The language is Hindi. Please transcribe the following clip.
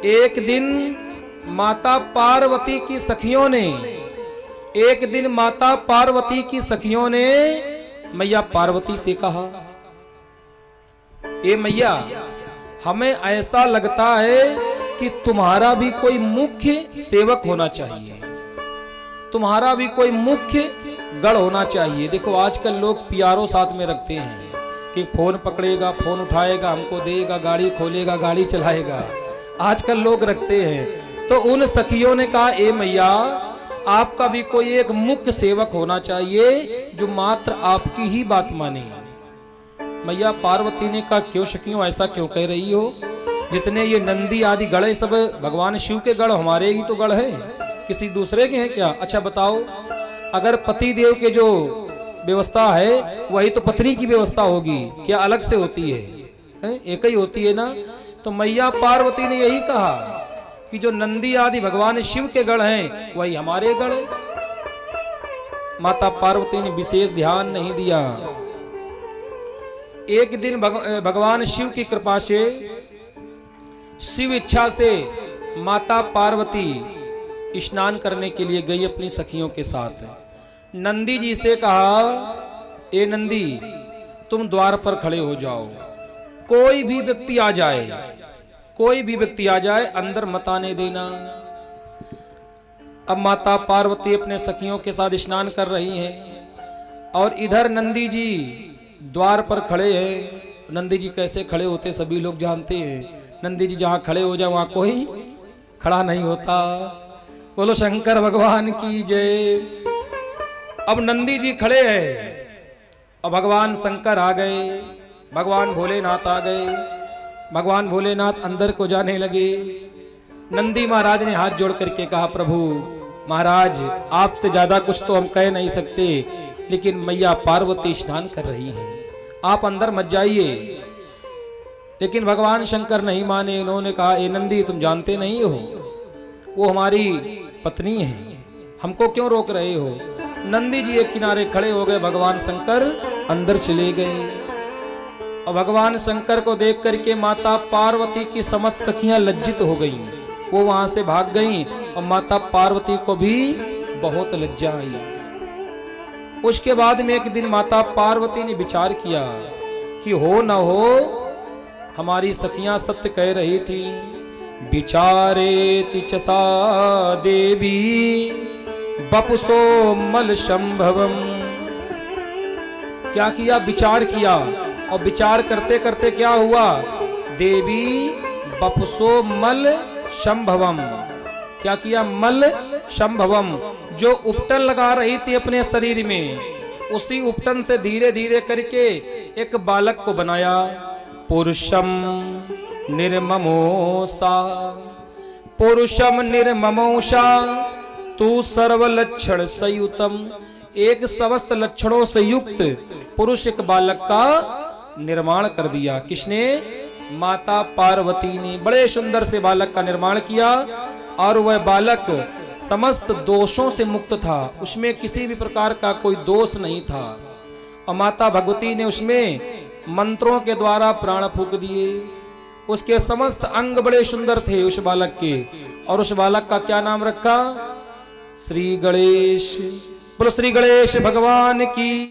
एक दिन माता पार्वती की सखियों ने मैया पार्वती से कहा, ए मैया, हमें ऐसा लगता है कि तुम्हारा भी कोई मुख्य सेवक होना चाहिए, तुम्हारा भी कोई मुख्य गढ़ होना चाहिए। देखो आजकल लोग पीआरओ साथ में रखते हैं कि फोन पकड़ेगा, फोन उठाएगा, हमको देगा, गाड़ी खोलेगा, गाड़ी चलाएगा, आजकल लोग रखते हैं। तो उन सखियों ने कहा, ए मैया, आपका भी कोई एक मुख्य सेवक होना चाहिए जो मात्र आपकी ही बात माने। मैया पार्वती ने कहा, क्यों सखियों, ऐसा क्यों कह रही हो? जितने ये नंदी आदि गढ़ सब भगवान शिव के गढ़, हमारे ही तो गढ़ है, किसी दूसरे के हैं क्या? अच्छा बताओ, अगर पति देव के जो व्यवस्था है वही तो पत्नी की व्यवस्था होगी, क्या अलग से होती है? एक ही होती है ना। तो मैया पार्वती ने यही कहा कि जो नंदी आदि भगवान शिव के गढ़ हैं वही हमारे गढ़। माता पार्वती ने विशेष ध्यान नहीं दिया। एक दिन भगवान शिव की कृपा से, शिव इच्छा से माता पार्वती स्नान करने के लिए गई अपनी सखियों के साथ। नंदी जी से कहा, ए नंदी, तुम द्वार पर खड़े हो जाओ, कोई भी व्यक्ति आ जाए अंदर मत आने देना। अब माता पार्वती अपने सखियों के साथ स्नान कर रही हैं और इधर नंदी जी द्वार पर खड़े हैं। नंदी जी कैसे खड़े होते सभी लोग जानते हैं। नंदी जी जहां खड़े हो जाए वहां कोई खड़ा नहीं होता। बोलो शंकर भगवान की जय। अब नंदी जी खड़े हैं और भगवान शंकर आ गए, भगवान भोलेनाथ आ गए। भगवान भोलेनाथ अंदर को जाने लगे। नंदी महाराज ने हाथ जोड़ करके कहा, प्रभु महाराज, आपसे ज्यादा कुछ तो हम कह नहीं सकते, लेकिन मैया पार्वती स्नान कर रही हैं, आप अंदर मत जाइए। लेकिन भगवान शंकर नहीं माने। उन्होंने कहा, ए नंदी, तुम जानते नहीं हो वो हमारी पत्नी है, हमको क्यों रोक रहे हो? नंदी जी एक किनारे खड़े हो गए, भगवान शंकर अंदर चले गए। और भगवान शंकर को देख करके माता पार्वती की समस्त सखियां लज्जित हो गईं, वो वहां से भाग गईं और माता पार्वती को भी बहुत लज्जा आई। उसके बाद में एक दिन माता पार्वती ने विचार किया कि हो न हो, हमारी सखियां सत्य कह रही थी। विचारेति च सा देवी बपुसो मल संभवम। क्या किया? विचार किया, और विचार करते करते क्या हुआ? देवी बपुसो मल संभवम। क्या किया? मल संभवम। जो उपटन लगा रही थी अपने शरीर में, उसी उपटन से धीरे धीरे करके एक बालक को बनाया। पुरुषम निर्ममोषा, पुरुषम निर्ममोषा तू सर्वलक्षण संयुतम। एक समस्त लक्षणों से युक्त पुरुष एक बालक का निर्माण कर दिया। किसने? माता पार्वती ने। बड़े सुंदर से बालक का निर्माण किया और वह बालक समस्त दोषों से मुक्त था, उसमें किसी भी प्रकार का कोई दोष नहीं था। और माता भगवती ने उसमें मंत्रों के द्वारा प्राण फूंक दिए। उसके समस्त अंग बड़े सुंदर थे उस बालक के, और उस बालक का क्या नाम रखा? श्री गणेश। बोलो श्री गणेश भगवान की।